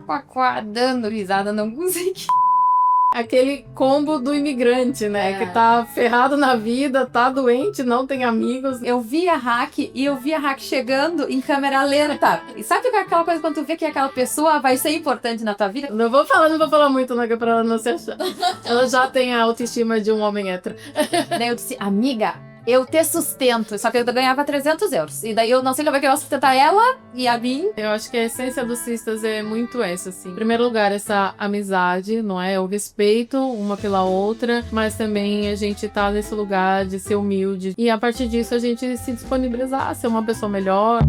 quá, dando risada, não consegui. Aquele combo do imigrante, né? Que tá ferrado na vida, tá doente, não tem amigos. Eu vi a Hack e eu vi a Hack chegando em câmera lenta. E sabe aquela coisa quando tu vê que aquela pessoa vai ser importante na tua vida? Não vou falar muito, né? Pra ela não se achar. Ela já tem a autoestima de um homem hétero. Daí eu disse, amiga, eu te sustento. Só que eu ganhava 300 euros. E daí eu não sei como é que eu ia sustentar ela e a mim. Eu acho que a essência dos Sistas é muito essa, assim. Em primeiro lugar, essa amizade, não é? O respeito uma pela outra, mas também a gente tá nesse lugar de ser humilde. E a partir disso, a gente se disponibilizar a ser uma pessoa melhor.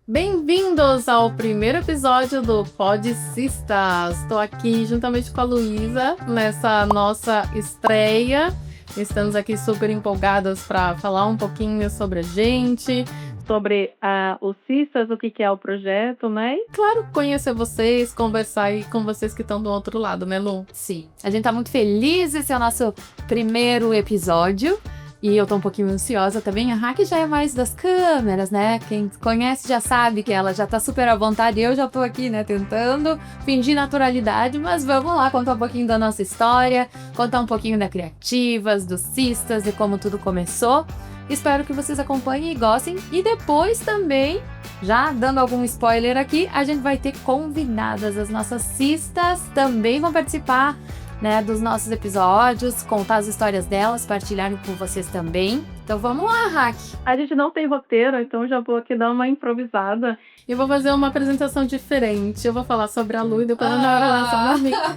Bem-vindos ao primeiro episódio do Pod Sistas. Estou aqui juntamente com a Luísa nessa nossa estreia. Estamos aqui super empolgadas para falar um pouquinho sobre a gente, sobre os Sistas, o que é o projeto, né? E, claro, conhecer vocês, conversar aí com vocês que estão do outro lado, né, Lu? Sim, a gente tá muito feliz. Esse é o nosso primeiro episódio. E eu tô um pouquinho ansiosa também. A Hack já é mais das câmeras, né? Quem conhece já sabe que ela já tá super à vontade. Eu já tô aqui, né, tentando fingir naturalidade. Mas vamos lá contar um pouquinho da nossa história, contar um pouquinho da Criativas, dos Sistas e como tudo começou. Espero que vocês acompanhem e gostem. E depois também, já dando algum spoiler aqui, a gente vai ter convidadas. As nossas Sistas também vão participar, né, dos nossos episódios, contar as histórias delas, partilharem com vocês também. Então vamos lá, Hack! A gente não tem roteiro, então já vou aqui dar uma improvisada e vou fazer uma apresentação diferente. Eu vou falar sobre a Lu e depois eu vou falar sobre a amiga.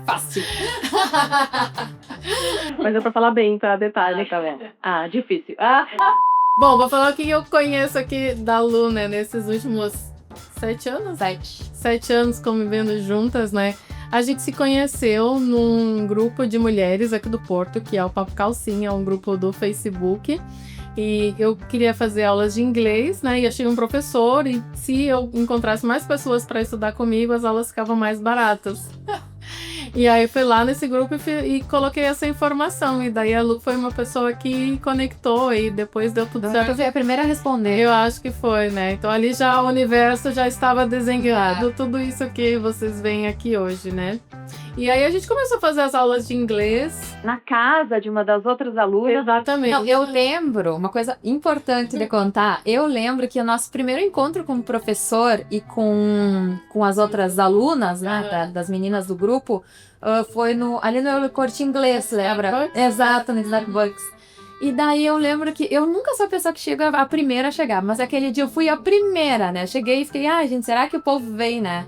Fácil! Mas é pra falar bem, tá? Detalhe, tá bom? Difícil. Bom, vou falar o que eu conheço aqui da Lu, né, nesses últimos 7 anos? 7 anos convivendo juntas, né? A gente se conheceu num grupo de mulheres aqui do Porto, que é o Papo Calcinha, um grupo do Facebook. E eu queria fazer aulas de inglês, né? E achei um professor, e se eu encontrasse mais pessoas para estudar comigo, as aulas ficavam mais baratas. E aí fui lá nesse grupo e coloquei essa informação. E daí a Lu foi uma pessoa que conectou e depois deu tudo certo. Eu fui a primeira a responder. Eu acho que foi, né? Então ali já o universo já estava desenhado, tudo isso que vocês veem aqui hoje, né? E aí a gente começou a fazer as aulas de inglês na casa de uma das outras alunas. Exatamente. Não, eu lembro, uma coisa importante de contar, eu lembro que o nosso primeiro encontro com o professor e com as outras alunas, né, das meninas do grupo, foi ali no Corte Inglês, lembra? Exato, no Starbucks. E daí eu lembro que eu nunca sou a pessoa que chega a primeira a chegar, mas aquele dia eu fui a primeira, né? Cheguei e fiquei, gente, será que o povo vem, né?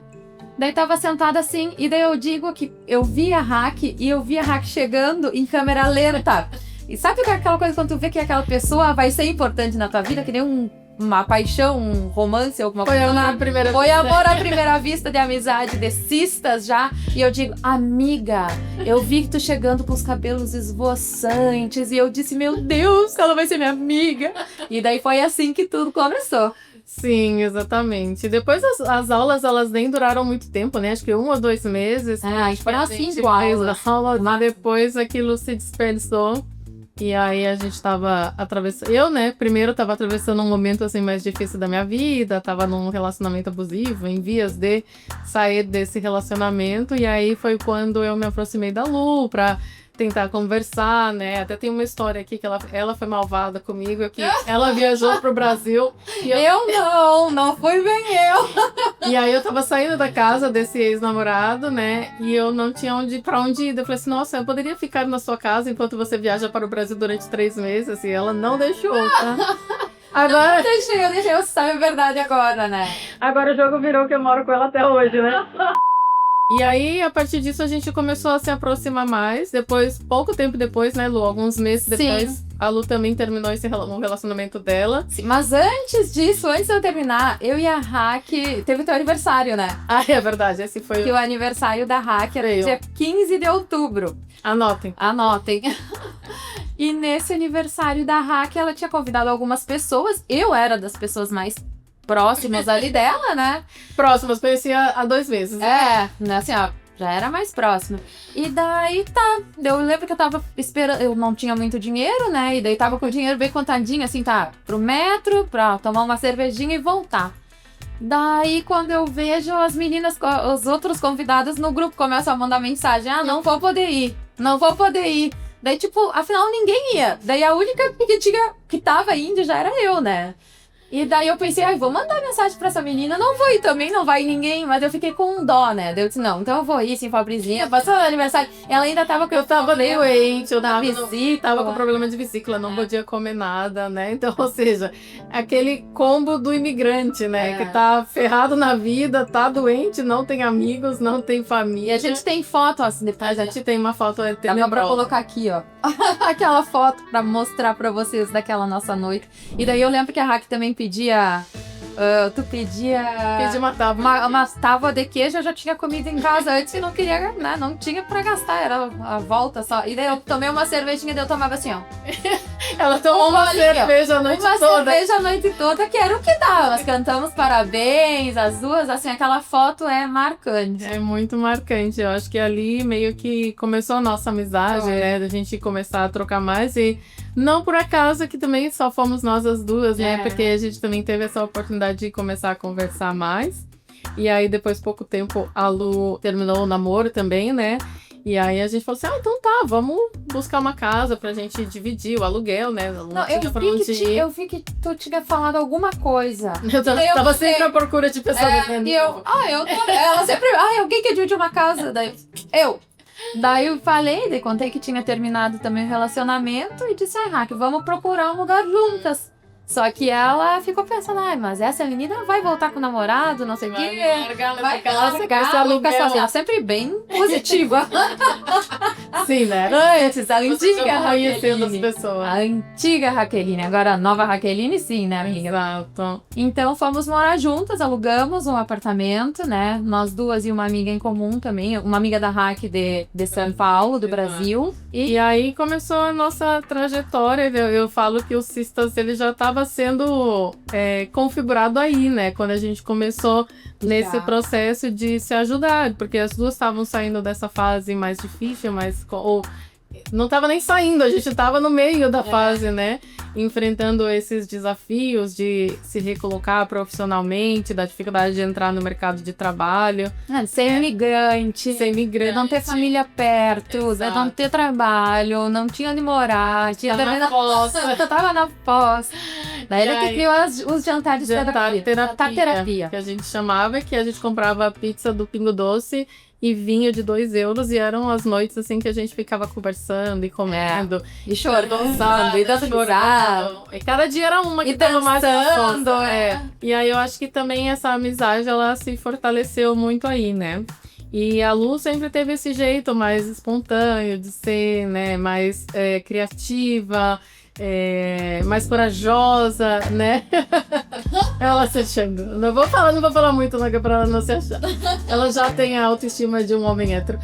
Daí tava sentada assim, e daí eu digo que eu vi a Hack e eu vi a Hack chegando em câmera lenta. E sabe aquela coisa quando tu vê que aquela pessoa vai ser importante na tua vida, que nem uma paixão, um romance, alguma coisa? Foi amor à primeira vista, de amizade, de Sistas já. E eu digo, amiga, eu vi que tu chegando com os cabelos esvoaçantes. E eu disse, meu Deus, ela vai ser minha amiga. E daí foi assim que tudo começou. Sim, exatamente. Depois as aulas, elas nem duraram muito tempo, né? Acho que 1 ou 2 meses. Foram 5 aulas. Mas depois aquilo se desperdiçou. E aí a gente tava atravessando... Eu, né, primeiro tava atravessando um momento, assim, mais difícil da minha vida. Tava num relacionamento abusivo, em vias de sair desse relacionamento. E aí foi quando eu me aproximei da Lu pra tentar conversar, né? Até tem uma história aqui que ela foi malvada comigo, que ela viajou pro Brasil. E eu não fui bem eu. E aí eu tava saindo da casa desse ex-namorado, né? E eu não tinha pra onde ir. Eu falei assim, nossa, eu poderia ficar na sua casa enquanto você viaja para o Brasil durante 3 meses? E ela não deixou, tá? Agora... Eu deixei, você sabe a verdade agora, né? Agora o jogo virou que eu moro com ela até hoje, né? E aí, a partir disso, a gente começou a se aproximar mais. Depois, pouco tempo depois, né, Lu? Alguns meses depois, sim, a Lu também terminou um relacionamento dela. Sim, mas antes disso, antes de eu terminar, eu e a Hack... Teve o teu aniversário, né? É verdade, esse foi o aniversário da Hack era dia 15 de outubro. Anotem. E nesse aniversário da Hack, ela tinha convidado algumas pessoas. Eu era das pessoas mais próximas ali dela, né? Próximas, conhecia há 2 meses. Né, assim, Já era mais próximo. E daí tá. Eu lembro que eu tava esperando. Eu não tinha muito dinheiro, né? E daí tava com o dinheiro bem contadinho, assim, tá? Pro metro, pra tomar uma cervejinha e voltar. Daí, quando eu vejo as meninas, os outros convidados no grupo começam a mandar mensagem: ah, não vou poder ir, não vou poder ir. Daí, tipo, afinal ninguém ia. Daí a única que tava indo já era eu, né? E daí eu pensei, vou mandar mensagem pra essa menina, não vou ir também, não vai ninguém, mas eu fiquei com dó, né? Daí eu disse, não, então eu vou ir, sim, pobrezinha, passou o aniversário, ela ainda tava com... Eu tava doente, eu tava vesícula. Com problema de vesícula, não podia comer nada, né? Então, ou seja, aquele combo do imigrante, né? Que tá ferrado na vida, tá doente, não tem amigos, não tem família. E a gente tem foto, assim, depois a gente tem uma foto... Dá pra colocar aqui, ó, aquela foto pra mostrar pra vocês daquela nossa noite. E daí eu lembro que a Raque também pedia... Pedi uma tábua. Uma tábua de queijo, eu já tinha comido em casa antes e não queria, né? Não tinha pra gastar, era a volta só. E daí eu tomei uma cervejinha e daí eu tomava assim, ó. Ela tomou uma cerveja a noite toda. Uma cerveja a noite toda, que era o que dava. Nós cantamos parabéns, as duas, assim, aquela foto é marcante. É muito marcante. Eu acho que ali meio que começou a nossa amizade, né? Da gente começar a trocar mais e... Não por acaso que também só fomos nós as duas, né? Porque a gente também teve essa oportunidade de começar a conversar mais. E aí, depois de pouco tempo, a Lu terminou o namoro também, né? E aí a gente falou assim, então tá, vamos buscar uma casa pra gente dividir o aluguel, né? Eu vi que tu tinha falado alguma coisa. Eu tava sempre à procura de pessoas. Ela sempre... alguém quer dividir uma casa? Daí eu falei, daí contei que tinha terminado também o relacionamento e disse, Raque, vamos procurar um lugar juntas. Só que ela ficou pensando, mas essa menina vai voltar com o namorado, não sei o quê. Vai largar, sempre bem positiva. Sim, né? Antes, a antiga Raqueline. A antiga Raqueline, agora a nova Raqueline, sim, né, amiga? Exato. Então fomos morar juntas, alugamos um apartamento, né? Nós duas e uma amiga em comum também, uma amiga da Raque de São Paulo, do Brasil. E aí começou a nossa trajetória. Eu falo que o Sistas, ele já estava sendo configurado aí, né? Quando a gente começou nesse processo de se ajudar, porque as duas estavam saindo dessa fase mais difícil, ou não estava nem saindo, a gente estava no meio da fase, né? Enfrentando esses desafios de se recolocar profissionalmente, da dificuldade de entrar no mercado de trabalho. Ser imigrante, não ter família perto, não ter trabalho, não tinha onde morar, tava na pós. Daí ele que criou os jantares de terapia. Que a gente chamava, que a gente comprava pizza do Pingo Doce e vinho de 2 euros, e eram as noites assim que a gente ficava conversando e comendo e chorando e dançando, e cada dia era uma que tava mais dançando. E aí eu acho que também essa amizade, ela se fortaleceu muito aí, né? E a Lu sempre teve esse jeito mais espontâneo de ser, né, mais criativa, mais corajosa, né? Ela se achando. Não vou falar muito, não, pra ela não se achar. Ela já tem a autoestima de um homem hétero.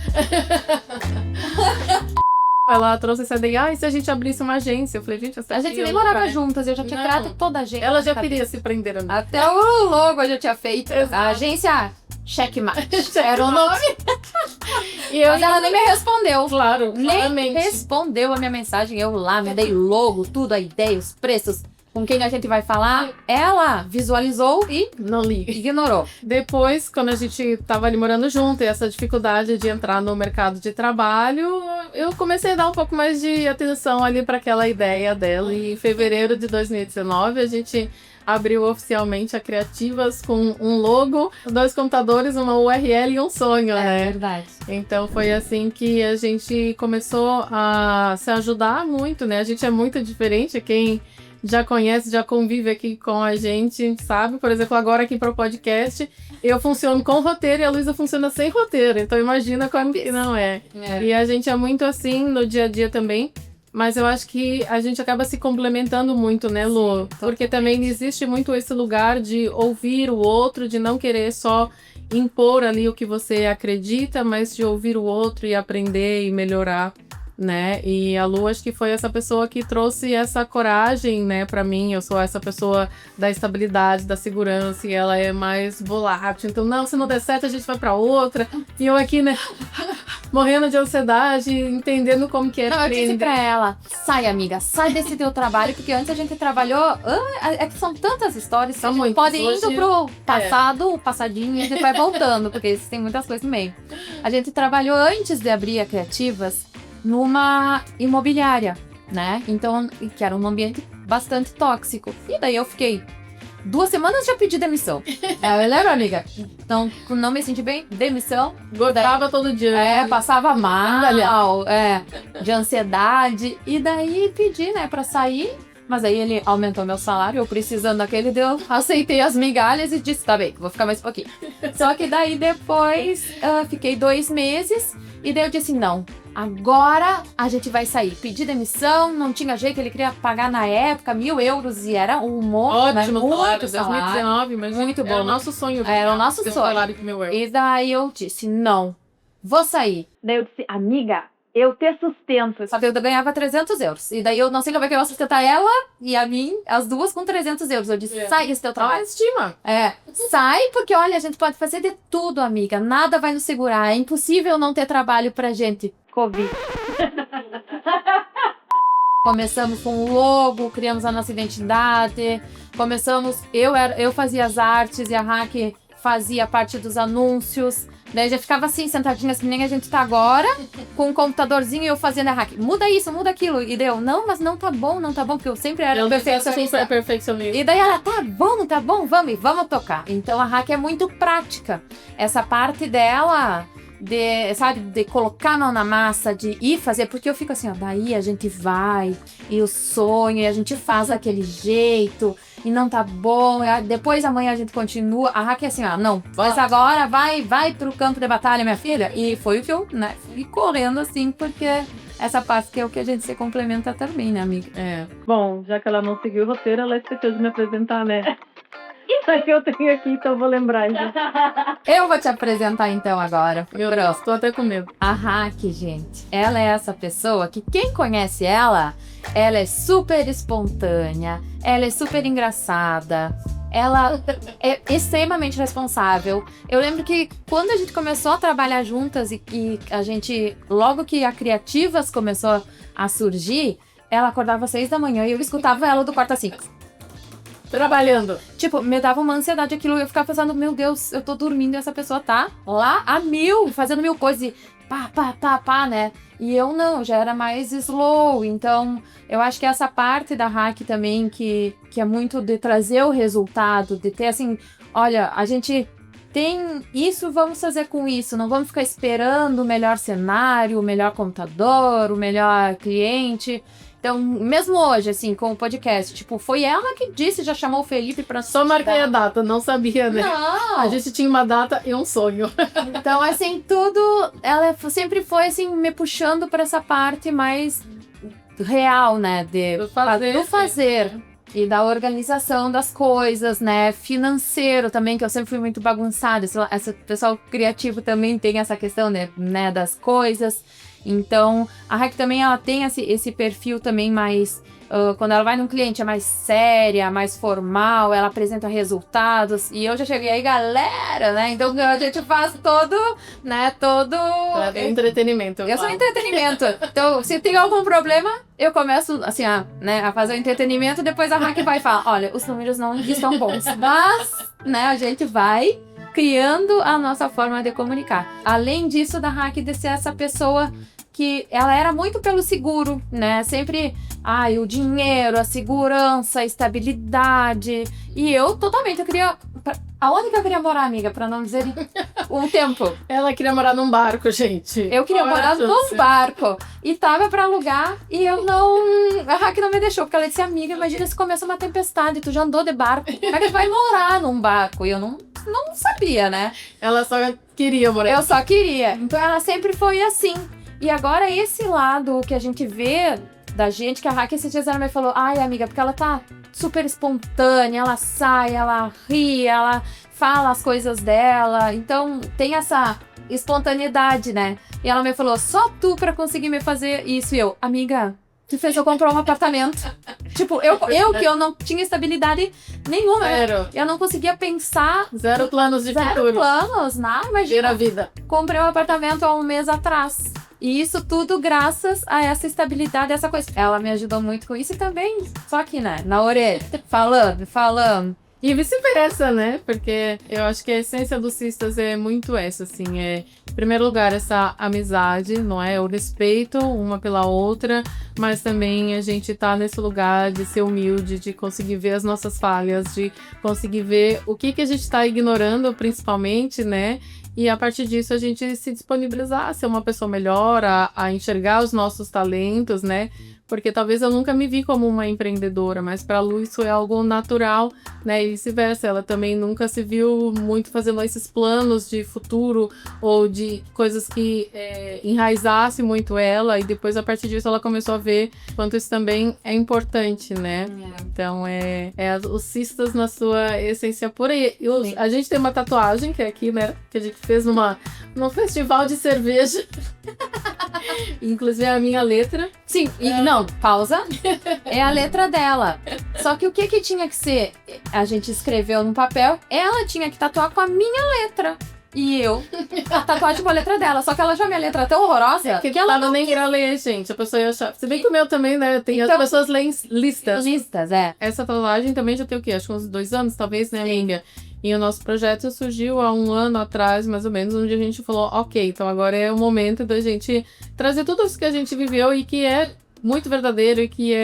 Ela trouxe essa ideia, e se a gente abrisse uma agência? Eu falei, gente, a gente nem morava juntas, eu já tinha criado toda a agência. Ela já queria se prender a mim. Até o logo eu já tinha feito. Exato. A agência Checkmate. Era o nome. Mas ela nem me respondeu. Claro, nem respondeu a minha mensagem. Eu lá, me dei logo, tudo, a ideia, os preços, com quem a gente vai falar. Ela visualizou e não ignorou. Depois, quando a gente tava ali morando junto e essa dificuldade de entrar no mercado de trabalho, eu comecei a dar um pouco mais de atenção ali para aquela ideia dela. E em fevereiro de 2019, a gente abriu oficialmente a Criativas com um logo, 2 computadores, uma URL e um sonho, né? É verdade. Então foi assim que a gente começou a se ajudar muito, né? A gente é muito diferente, quem já conhece, já convive aqui com a gente, sabe? Por exemplo, agora aqui para o podcast, eu funciono com roteiro e a Luísa funciona sem roteiro. Então imagina como que não é. E a gente é muito assim no dia a dia também. Mas eu acho que a gente acaba se complementando muito, né, Lu? Porque também existe muito esse lugar de ouvir o outro, de não querer só impor ali o que você acredita, mas de ouvir o outro e aprender e melhorar né? E a Lu, acho que foi essa pessoa que trouxe essa coragem, né, pra mim. Eu sou essa pessoa da estabilidade, da segurança, e ela é mais volátil. Então, não, se não der certo, a gente vai pra outra. E eu aqui, né, morrendo de ansiedade, entendendo como que é. Não, eu disse pra ela, sai amiga, sai desse teu trabalho, porque antes a gente trabalhou, é que são tantas histórias que a gente pode ir indo pro passado, o passadinho, e a gente vai voltando, porque tem muitas coisas no meio. A gente trabalhou antes de abrir a Criativas numa imobiliária, né? Então, que era um ambiente bastante tóxico. E daí eu fiquei 2 semanas já pedi demissão. Eu lembro, amiga? Então, não me senti bem, demissão. Gordava todo dia. Passava mal, de ansiedade. E daí pedi, né, pra sair. Mas aí ele aumentou meu salário, eu precisando daquele, eu aceitei as migalhas e disse, tá bem, vou ficar mais um pouquinho. Só que daí depois, fiquei 2 meses, e daí eu disse, não, agora a gente vai sair. Pedi demissão, não tinha jeito, ele queria pagar na época 1.000 euros, e era um monte, ótimo, né? Muito salário, 2019, mas muito bom. Era o nosso sonho. Era o nosso sonho. Salário que meu E daí eu disse, não, vou sair. Daí eu disse, amiga, eu te sustento. Só que eu ganhava 300 euros. E daí eu não sei como é que eu ia sustentar ela e a mim, as duas com 300 euros. Eu disse, sai desse teu trabalho. Estima. Sai, porque olha, a gente pode fazer de tudo, amiga. Nada vai nos segurar. É impossível não ter trabalho pra gente. Covid. Começamos com o logo, criamos a nossa identidade. Eu fazia as artes e a Hack fazia parte dos anúncios. Daí já ficava assim, sentadinha, assim, nem a gente tá agora, com um computadorzinho e eu fazendo a Hack. Muda isso, muda aquilo. E deu, não, mas não tá bom, porque eu sempre era perfeccionista. E daí ela, tá bom, vamos tocar. Então a Hack é muito prática. Essa parte dela, de colocar a mão na massa, de ir fazer, porque eu fico assim, ó, daí a gente vai, e o sonho, e a gente faz daquele jeito, e não tá bom, depois amanhã a gente continua. A Hack é assim, ó, não, mas agora vai pro campo de batalha, minha filha. E foi o que eu, né, fui correndo assim, porque essa parte que é o que a gente se complementa também, né, amiga? Bom, já que ela não seguiu o roteiro, ela esqueceu de me apresentar, né? Isso é que eu tenho aqui, então eu vou lembrar. Eu vou te apresentar então agora. Tô até com medo. A Hack, gente, ela é essa pessoa que quem conhece ela é super espontânea, ela é super engraçada, ela é extremamente responsável. Eu lembro que quando a gente começou a trabalhar juntas e a gente, logo que a Criativas começou a surgir, ela acordava às 6 da manhã e eu escutava ela do quarto assim... Trabalhando. Tipo, me dava uma ansiedade aquilo. Eu ficava pensando, meu Deus, eu tô dormindo e essa pessoa tá lá a 1000, fazendo 1000 coisas e pá, né? E eu não, já era mais slow. Então, eu acho que essa parte da Hack também, que é muito de trazer o resultado, de ter assim, olha, a gente tem isso, vamos fazer com isso. Não vamos ficar esperando o melhor cenário, o melhor computador, o melhor cliente. Então, mesmo hoje, assim, com o podcast, tipo, foi ela que disse, já chamou o Felipe pra... Só marquei a data, não sabia, né? Não! A gente tinha uma data e um sonho. Então, assim, tudo... Ela sempre foi, assim, me puxando pra essa parte mais real, né? Do fazer. E da organização das coisas, né? Financeiro também, que eu sempre fui muito bagunçada. Esse pessoal criativo também tem essa questão, né, das coisas. Então, a Hack também, ela tem esse perfil também mais... quando ela vai num cliente é mais séria, mais formal, ela apresenta resultados. E eu já cheguei aí, galera, né? Então, a gente faz todo... entretenimento. Eu sou entretenimento. Então, se tem algum problema, eu começo, assim, a fazer o entretenimento. Depois a Hack vai falar, olha, os números não estão bons. Mas, né, a gente vai... criando a nossa forma de comunicar. Além disso, da Hack de ser essa pessoa que ela era muito pelo seguro, né? Sempre, o dinheiro, a segurança, a estabilidade. E eu queria... Aonde que eu queria morar, amiga? Pra não dizer um tempo. Ela queria morar num barco, gente. Eu queria morar num barco. E tava pra alugar e eu não... A Hack não me deixou, porque ela disse, amiga, imagina se começa uma tempestade, tu já andou de barco. Como é que tu vai morar num barco? E eu não sabia, né? Ela só queria morar. Eu só queria. Então ela sempre foi assim. E agora esse lado que a gente vê da gente, que a Raquel esses dias ela me falou, ai, amiga, porque ela tá super espontânea, ela sai, ela ri, ela fala as coisas dela, então tem essa espontaneidade, né? E ela me falou, só tu pra conseguir me fazer isso. E eu, amiga, tu fez eu comprar um apartamento. Tipo, eu que eu não tinha estabilidade nenhuma. Zero. Eu não conseguia pensar. Zero planos de Zero futuro. planos, nada, imagina. Gira a vida. Comprei um apartamento há um mês atrás. E isso tudo graças a essa estabilidade, essa coisa. Ela me ajudou muito com isso e também, só aqui, né? Na orelha, falando. E vice-versa, né? Porque eu acho que a essência dos Cistas é muito essa, assim. Em primeiro lugar, essa amizade, não é? O respeito uma pela outra, mas também a gente tá nesse lugar de ser humilde, de conseguir ver as nossas falhas, de conseguir ver o que a gente tá ignorando, principalmente, né? E a partir disso a gente se disponibilizar a ser uma pessoa melhor, a enxergar os nossos talentos, né? Porque talvez eu nunca me vi como uma empreendedora, mas para a Lu isso é algo natural, né? E vice-versa, ela também nunca se viu muito fazendo esses planos de futuro ou de coisas que enraizasse muito ela, e depois a partir disso ela começou a ver quanto isso também é importante, né? Então os Cistas na sua essência pura. A gente tem uma tatuagem que é aqui, né? Que a gente fez num festival de cerveja. Inclusive é a minha letra. Sim, e não, pausa. É a letra dela. Só que o que tinha que ser? A gente escreveu no papel, ela tinha que tatuar com a minha letra. E eu a tatuagem com a letra dela. Só que ela achou a minha letra tão horrorosa que ela não nem queria ler, gente. A pessoa ia achar. Se bem que o meu também, né? Tem então, as pessoas leem listas. Listas, é. Essa tatuagem também já tem o quê? Acho que uns 2 anos, talvez, né, amiga? E o nosso projeto surgiu há 1 ano atrás, mais ou menos, onde a gente falou, ok, então agora é o momento da gente trazer tudo isso que a gente viveu e que é muito verdadeiro e que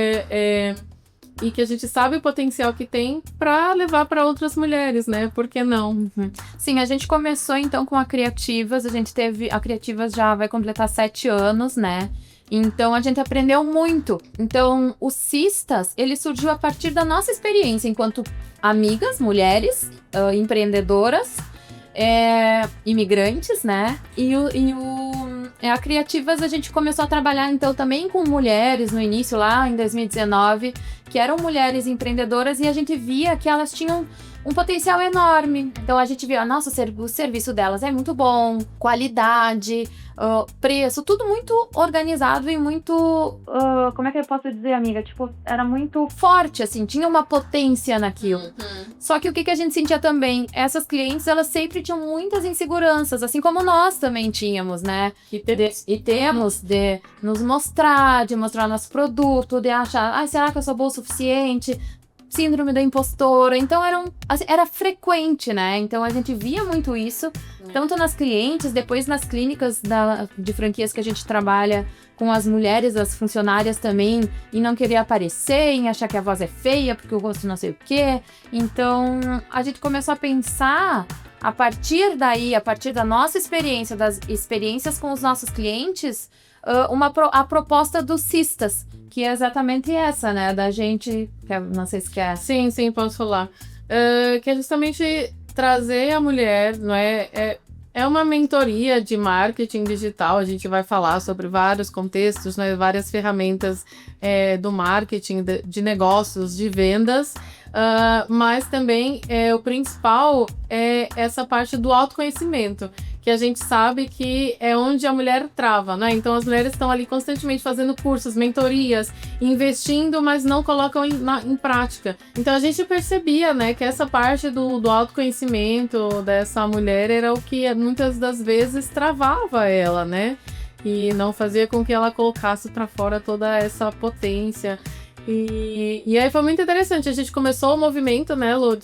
e que a gente sabe o potencial que tem para levar para outras mulheres, né? Por que não? Uhum. Sim, a gente começou então com a Criativas, a Criativas já vai completar 7 anos, né? Então a gente aprendeu muito. Então o Cistas, ele surgiu a partir da nossa experiência enquanto amigas, mulheres, empreendedoras, imigrantes, né? A Criativas a gente começou a trabalhar então também com mulheres no início lá em 2019, que eram mulheres empreendedoras, e a gente via que elas tinham um potencial enorme. Então a gente viu, nossa, o serviço delas é muito bom, qualidade, preço, tudo muito organizado e muito, como é que eu posso dizer, amiga? Tipo, era muito forte, assim, tinha uma potência naquilo. Só que o que a gente sentia também, essas clientes, elas sempre tinham muitas inseguranças, assim como nós também tínhamos, né? E temos de nos mostrar, de mostrar nosso produto, de achar, será que eu sou boa o suficiente? Síndrome da impostora, então era frequente, né? Então a gente via muito isso, tanto nas clientes, depois nas clínicas de franquias que a gente trabalha com as mulheres, as funcionárias também, e não querer aparecer, em achar que a voz é feia, porque o rosto não sei o quê. Então a gente começou a pensar, a partir da nossa experiência, das experiências com os nossos clientes, a proposta dos Cistas, que é exatamente essa, né? Da gente... Não sei se quer... Sim, posso falar. Que é justamente trazer a mulher, não é? É uma mentoria de marketing digital. A gente vai falar sobre vários contextos, né? Várias ferramentas do marketing, de negócios, de vendas. Mas também o principal é essa parte do autoconhecimento, que a gente sabe que é onde a mulher trava, né? Então as mulheres estão ali constantemente fazendo cursos, mentorias, investindo, mas não colocam em prática. Então a gente percebia, né, que essa parte do autoconhecimento dessa mulher era o que muitas das vezes travava ela, né? E não fazia com que ela colocasse para fora toda essa potência. E aí foi muito interessante, a gente começou o movimento, né, Lu,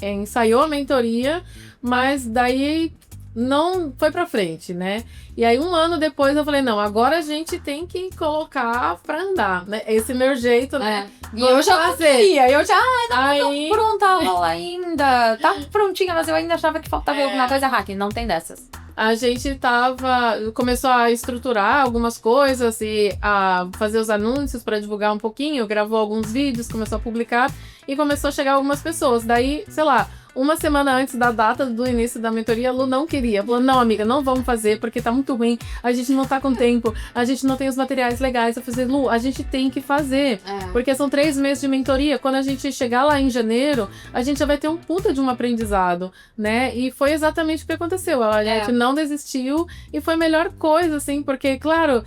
ensaiou a mentoria, mas daí não foi pra frente, né? E aí 1 ano depois eu falei, não, agora a gente tem que colocar pra andar, né? Esse meu jeito, né? E eu já fazia, não pronta ainda, tá prontinha, mas eu ainda achava que faltava alguma coisa, hacking, não tem dessas. A gente começou a estruturar algumas coisas e a fazer os anúncios para divulgar um pouquinho, gravou alguns vídeos, começou a publicar e começou a chegar algumas pessoas. Daí, sei lá, uma semana antes da data do início da mentoria, a Lu não queria. Falou, não, amiga, não vamos fazer, porque tá muito ruim, a gente não tá com tempo, a gente não tem os materiais legais. Eu falei, Lu, a gente tem que fazer, porque são 3 meses de mentoria. Quando a gente chegar lá em janeiro, a gente já vai ter um puta de um aprendizado, né? E foi exatamente o que aconteceu. A gente não desistiu e foi a melhor coisa, assim, porque, claro,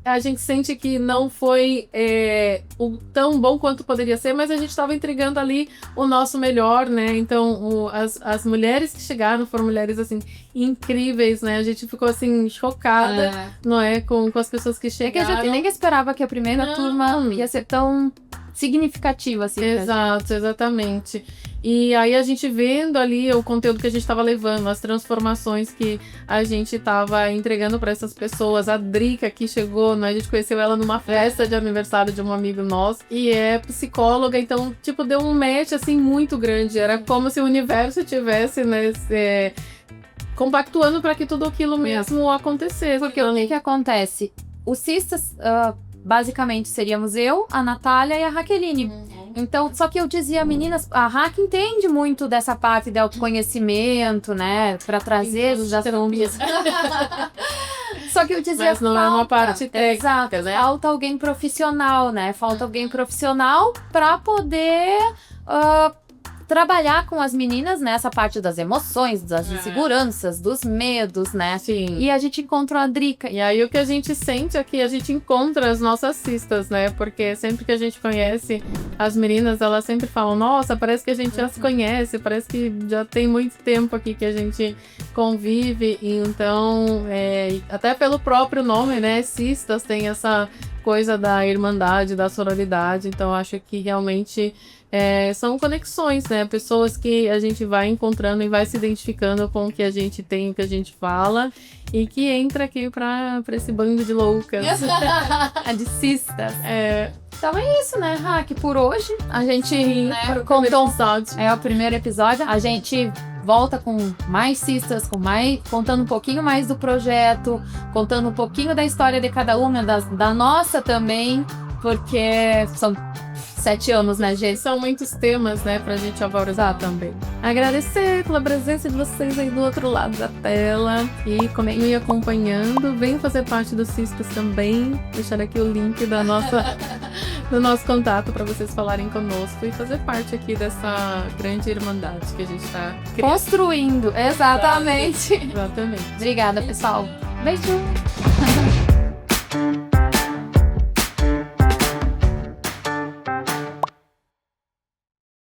a gente sente que não foi tão bom quanto poderia ser, mas a gente estava entregando ali o nosso melhor, né? Então, as mulheres que chegaram foram mulheres, assim, incríveis, né? A gente ficou, assim, chocada, não é? Com as pessoas que chegaram. É que a gente nem esperava que a primeira turma ia ser tão significativa, assim. Exato, exatamente. E aí a gente vendo ali o conteúdo que a gente estava levando, as transformações que a gente estava entregando para essas pessoas. A Drica que chegou, né? A gente conheceu ela numa festa de aniversário de um amigo nosso e é psicóloga, então, tipo, deu um match, assim, muito grande. Era como se o universo tivesse, né, compactuando para que tudo aquilo mesmo acontecesse. Porque o que acontece? Os cistas, basicamente, seríamos eu, a Natália e a Raqueline. Então, só que eu dizia, meninas, a Raque entende muito dessa parte de autoconhecimento, né? Pra trazer os assuntos. Só que eu dizia, mas não é uma parte técnica, né? Falta alguém profissional, né? Falta alguém profissional pra poder trabalhar com as meninas nessa parte das emoções, das inseguranças, dos medos, né? Sim. E a gente encontrou a Drica. E aí o que a gente sente aqui, a gente encontra as nossas cistas, né? Porque sempre que a gente conhece as meninas, elas sempre falam, nossa, parece que a gente já se conhece, parece que já tem muito tempo aqui que a gente convive. Então, até pelo próprio nome, né? Cistas tem essa coisa da irmandade, da sororidade. Então, acho que realmente são conexões, né? Pessoas que a gente vai encontrando e vai se identificando com o que a gente tem, o que a gente fala, e que entra aqui pra esse bando de loucas. De cistas. Então é isso, né, Raque? Por hoje, a gente contou. É o primeiro episódio. A gente volta com mais cistas, contando um pouquinho mais do projeto, contando um pouquinho da história de cada uma, da nossa também, porque são 7 anos, né, gente? São muitos temas, né, pra gente abordar também. Agradecer pela presença de vocês aí do outro lado da tela e continue acompanhando. Venham fazer parte do Cistas também. Deixar aqui o link do nosso contato para vocês falarem conosco e fazer parte aqui dessa grande irmandade que a gente tá construindo. Exatamente. Exatamente. Obrigada, pessoal. Beijo.